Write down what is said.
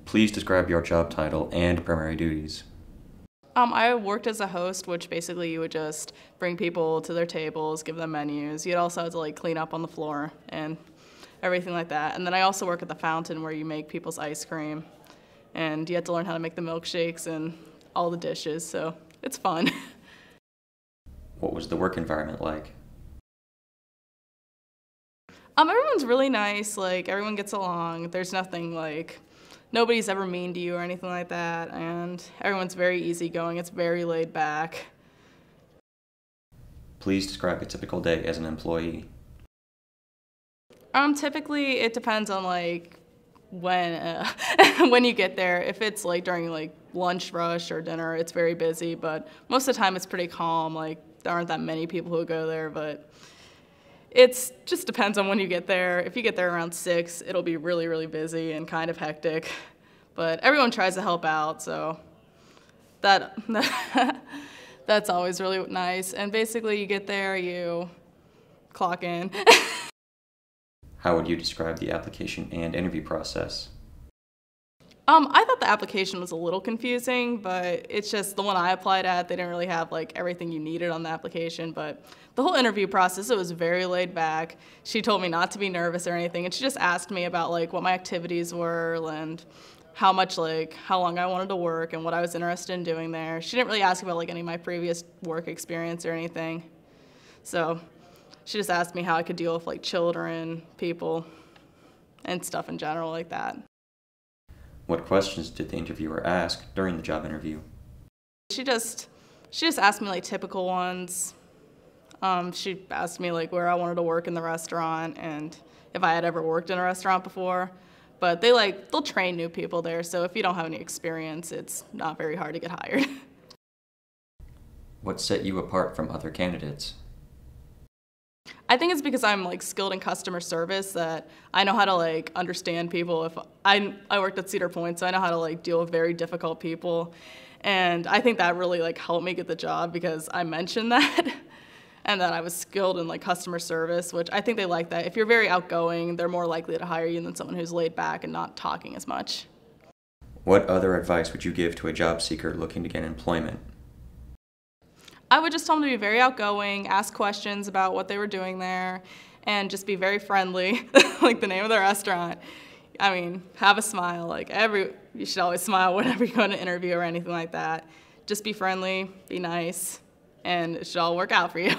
Please describe your job title and primary duties. I worked as a host, which basically you would just bring people to their tables, give them menus. You'd also have to like clean up on the floor and everything like that. And then I also work at the fountain where you make people's ice cream. And you have to learn how to make the milkshakes and all the dishes, so it's fun. What was the work environment like? Everyone's really nice, like everyone gets along. There's nothing like, nobody's ever mean to you or anything like that, and everyone's very easygoing. It's very laid back. Please describe a typical day as an employee. Typically it depends on like when when you get there. If it's like during like lunch rush or dinner, it's very busy, but most of the time it's pretty calm. Like there aren't that many people who go there, but it just depends on when you get there. If you get there around 6, it'll be really, really busy and kind of hectic. But everyone tries to help out, so that's always really nice. And basically you get there, you clock in. How would you describe the application and interview process? I thought the application was a little confusing, but it's just the one I applied at, they didn't really have like everything you needed on the application, but the whole interview process, it was very laid back. She told me not to be nervous or anything, and she just asked me about like what my activities were and how long I wanted to work and what I was interested in doing there. She didn't really ask about like any of my previous work experience or anything. So she just asked me how I could deal with like children, people, and stuff in general like that. What questions did the interviewer ask during the job interview? She just asked me like typical ones. She asked me like where I wanted to work in the restaurant and if I had ever worked in a restaurant before. But they'll train new people there, so if you don't have any experience, it's not very hard to get hired. What set you apart from other candidates? I think it's because I'm like skilled in customer service that I know how to like understand people. If I worked at Cedar Point, so I know how to like deal with very difficult people, and I think that really like helped me get the job because I mentioned that, and that I was skilled in like customer service, which I think they like that. If you're very outgoing, they're more likely to hire you than someone who's laid back and not talking as much. What other advice would you give to a job seeker looking to get employment? I would just tell them to be very outgoing, ask questions about what they were doing there, and just be very friendly, like the name of the restaurant. I mean, have a smile. Like you should always smile whenever you go to an interview or anything like that. Just be friendly, be nice, and it should all work out for you.